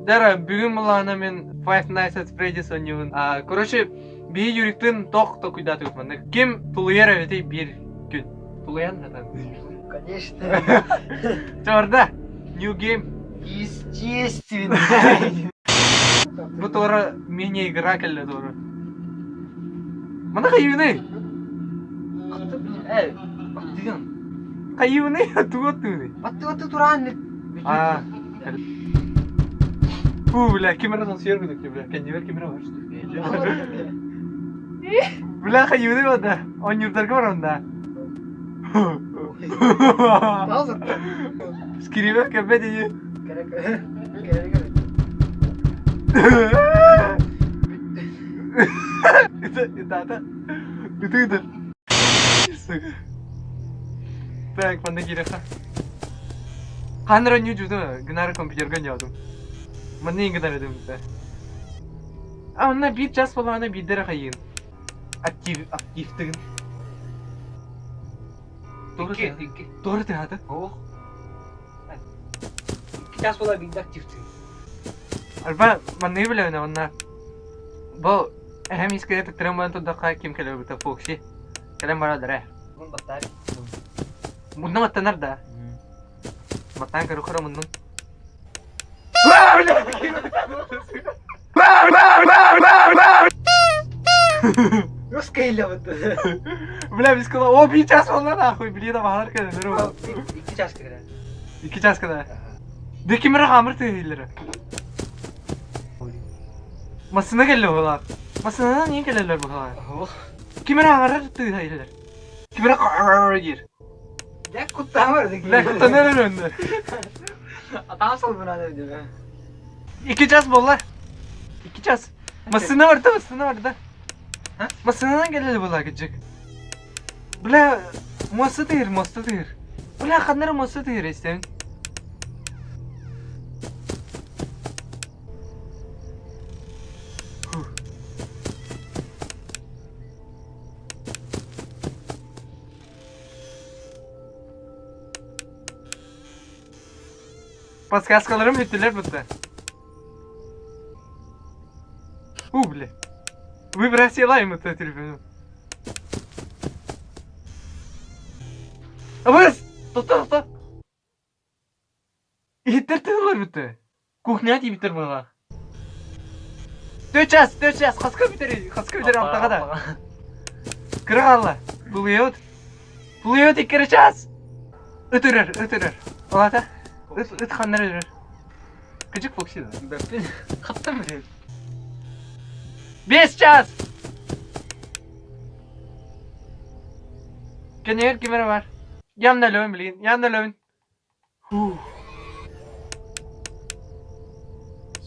Dara bugün mulana men Five Nights at Freddy's oynuyorum. Короче, bir yürüktün tok kuyda tutmanı. Kim tuluyar evde bir gün. Tuluyan zaten. Конечно. Çorda. New game. Естественно. Bu doğru mini игра kelli doğru. Mana kayu ne? Digan. Kayu ne? Tugot ne? Atı turan. Bla kameradan sıyır mıydık ya bla? Kendi ver kamera var. Bla kayu ne var? On yurtlar var onda. Пауза. Skriver que ve diye. Это. Itu. Так, панда киреха. Ханра нью жуду, гнара компьютер гонёдум. Мане ингдар edим да. Она bir час falan bir dere hayın. Aktiftin. Doğru tehata. Oh. Час была бig активти. Arba man ne bile ne onlar. Bu hem iskelete tramvayın da kim kele bu foxi. Kalem bara dere. Mun batar. Bundan mata nerede? Matan karu karu bundan. Rусская или вот. Bile biz kula o bir час falan akoy biliyor da bahar kadar. İki час kadar. 2 час kadar. De kimere hamur tehilleri. Masına geliyor olar. Masına niye gelirler bu kadar? Kimere hamur tehilleri. Kimere kağır gir. Ya kutta var da. Ne kutu neler önde? Atam sal buna da diyor. 2 час bollar. 2 час. Masına vardı da. Ha? Masına gelirler bollar gidecek. Bile masa değil. Bile kanları masa değil isteyin. Paskaskalarım bittiler burada. Bile. Vibrasyalar mı telefonu? Ama Tut. Hittirdiler bitti. Kuhnya diye bitir bana. 4 час. Kaska bitir altta da. Kırık Allah. Buluyor 2 час. Ötürür. Ola da. Öt kanlar ötürür. Gıcık foksi da. Böpün. Kaptan mı diyor? 5 час. Kendiler kimere var? Yanında lövün bilin.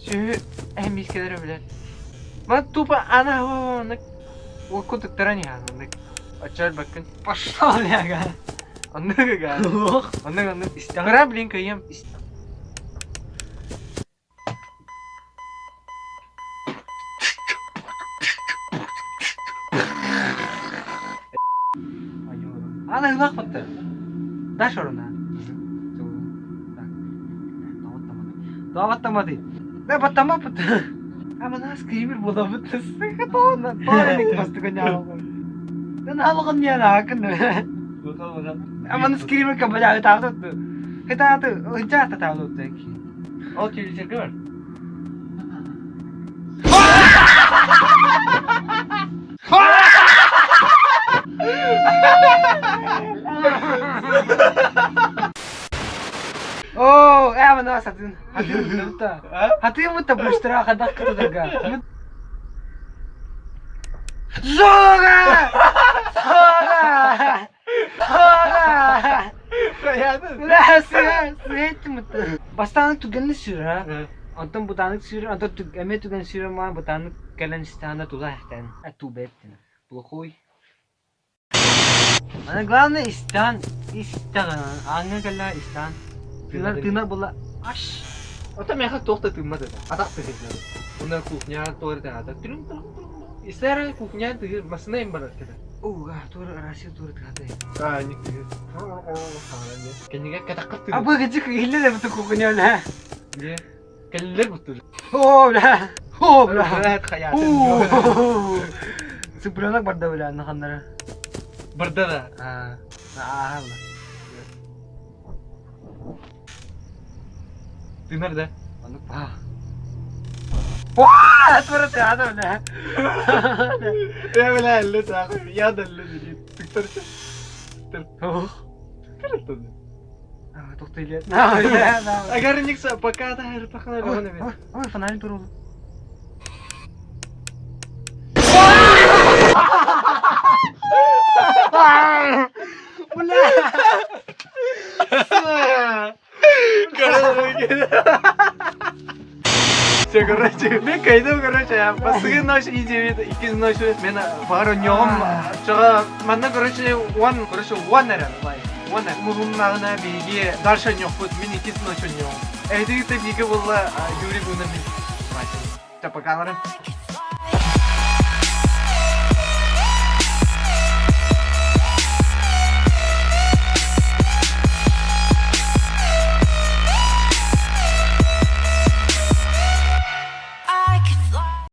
Şu hem iskeleri bilir. Ben tupa ana havanak. O kutuklara niye anladık? Açar bakın. Пошел я га. Anladık galiba. Anladık. Instagram link koyayım. Ana hılak battı. Taş oruna. Davatamadı. Ne batamadı. Ama nasıl kıyımır bulamadı. Sıkı doğru. Doğru bastı konyağım. Ben havakan niye nakın. Ama nasıl kıyımır kabacağı tağdı. Kita hıca tağdı tek. O çiğli çirkin var. Oh, ama na satın. Hati mo ta bustra kadak ka daga. Zora! Sihit mo ta. Basta ang tugan ni sira. Anton botanik sira, anton emet tugan sira ma botanik kailan istana tulahtan. At tubet. Blokoy. Ana главное istан. Anga kala istan. Tına bola. Aş. Ota meha tohta tımmadı. Atak tızıklar. Ona kuhnya tuar da ada. Turun. İster kuhnya tızır masna embarat kada. Tuar arası tuar kada. Ni tızır. Kendiga katak tızır. Apa gecik ile de bu kuhnya la. Dia. Keller butur. О, бля. О, бля. Evet hayatım. О. Sıpıranak barda bля nahanlara. Burada da. Ha. Ah, Allah. Nerede? Anlık. Ah. Vaa! Surat ya adam ne? Ya böyle elle takip. Ya da elle dedi. Tıktır. Oh. Kırıttı. Ah, toktayla. Na, ya, na. Agar niksa пока да her takana Ой, ne be. ой, ой, фонарик duruldu. Bля! Все, короче, мен кайдым, короче, я последний ночь иди, икинчи ночь мен бары нём. Чага, манда, короче, one нерен, one нерен. Муруннагына биги дальше нёк бут, мен икинчи ночь нём. Эйди биги булла, юри буна бит. Чапа канарым.